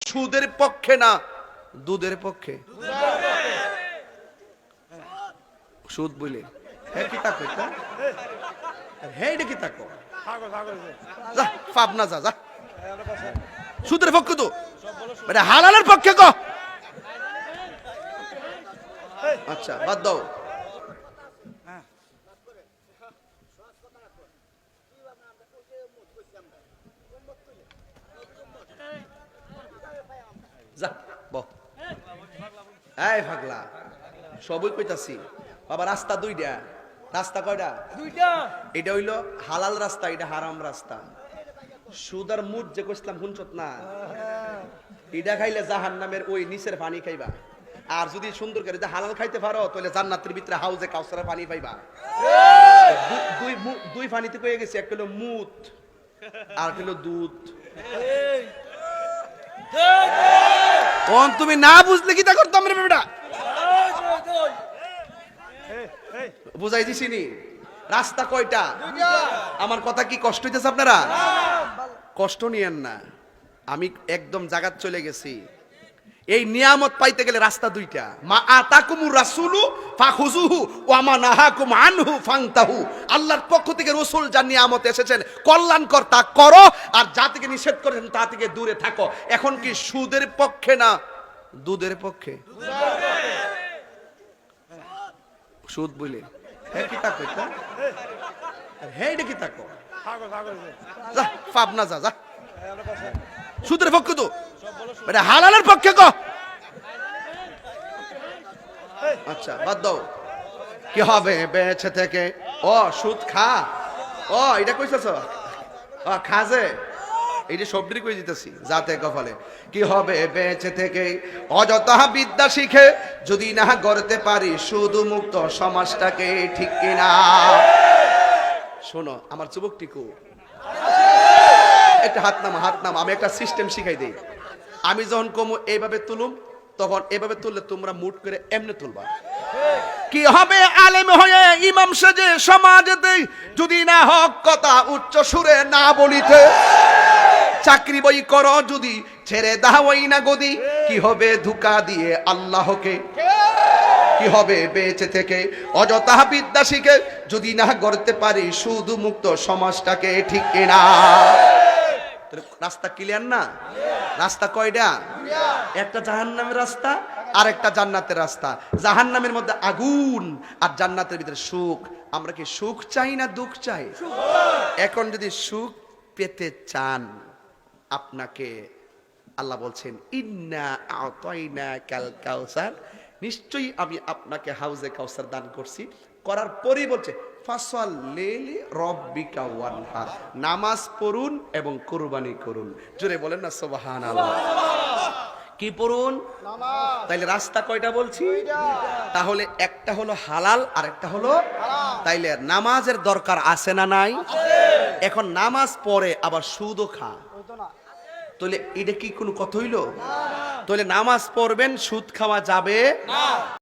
সুদের পক্ষে না দুধের পক্ষে? সুদ বলে হ্যাঁ কি তাকো এটা হ্যাঁ এটা কি তাকো যা পাবনা যা যা সুদের পক্ষে তো মানে হালালের পক্ষে ক আচ্ছা বাদ দাও যা বহ এই পাগলা সবই কইতাছি বাবা রাস্তা দুইটা রাস্তা কয়টা দুইটা এটা হইলো হালাল রাস্তা এটা হারাম রাস্তা সুদার মুদ যে কইছিলাম শুনছত না এটা খাইলে জাহান্নামের ওই নিচের পানি খাইবা আর যদি সুন্দর করে হালাল খাইতে পারো তাহলে জান্নাতের ভিতরে হাউজে কাউসারের পানি পাইবা দুই পানিতে কয়ে গেছে একটা হলো মুদ আর হলো দুধ কোন তুমি না বুঝলে কি তা করতাম রে বেটা বুঝাই দিছিনি রাস্তা কয়টা আমার কথা কি কষ্ট হইতেছে আপনারা কষ্ট নিয়েন না আমি একদম জায়গা চলে গেছি এই নিয়ামত পাইতে গেলে রাস্তা দুইটা মা আতাকুমুর রাসূলু ফাখুযুহু ওয়া মা নাহাকুম আনহু ফান্তাহু আল্লাহর পক্ষ থেকে রাসূল যা নিয়ামত এসেছেন কল্যাণকর তা করো আর যা থেকে নিষেধ করেছেন তা থেকে দূরে থাকো এখন কি সুদের পক্ষে না দুধের পক্ষে সুদ বলে হ্যাঁ কি তাকো এটা হ্যাঁ এটা কি তাকো যা পাবনা যা যা সুদের পক্ষে তো মানে হালালের পক্ষে ক আচ্ছা বাদ দাও কি হবে বেঁচে থেকে ও সুদ খা ও এটা কইছছ ও খাজে এই যে শব্দটি কই দিতেছি যাতে কপালে কি হবে বেঁচে থেকে অযথা বিদ্যা শিখে যদি না গড়তে পারি শুধু মুক্ত সমাজটাকে ঠিক কিনা শোনো আমার যুবকটিকু একটা হাত নাম আমি একটা সিস্টেম শিখাই দেই আমি যখন কমু এইভাবে তুলুম তখন এভাবে তুললে তোমরা মুট করে এমনি তুলবা কি হবে আলেম হয়ে ইমাম সেজে সমাজেতে যদি না হক কথা উচ্চ সুরে না বলিতে চাকরি বই করো যদি ছেড়ে দাওই না গদি কি হবে ধোঁকা দিয়ে আল্লাহকে কি হবে বেঁচে থেকে অযথা বিদ্যা শিখে যদি না গড়তে পারি শুধু মুক্ত সমাজটাকে ঠিক কিনা রাস্তা ক্লিয়ার না রাস্তা কয়টা একটা জাহান্নামের রাস্তা আর একটা জান্নাতের রাস্তা জাহান্নামের মধ্যে আগুন আর জান্নাতের ভিতরে সুখ আমরা কি সুখ চাই না দুঃখ চাই এখন যদি সুখ পেতে চান আপনাকে আল্লাহ বলছেন ইন্না আতাইনাকাল কাউসার নিশ্চয়ই আমি আপনাকে হাউজে কাউসার দান করছি করার পরেই বলছে ফাসাল্লি লিরাব্বিকা ওয়ানহার নামাজ পড়ুন এবং কুরবানি করুন জোরে বলেন না সুবহানাল্লাহ কি পড়ুন নামাজ তাইলে রাস্তা কয়টা বলছি তাহলে একটা হলো হালাল আর একটা হলো তাইলে নামাজের দরকার আছে না নাই এখন নামাজ পড়ে আবার সুদও খা তাহলে এটা কি কোনো কথা হইলো তাহলে নামাজ পড়বেন সুদ খাওয়া যাবে না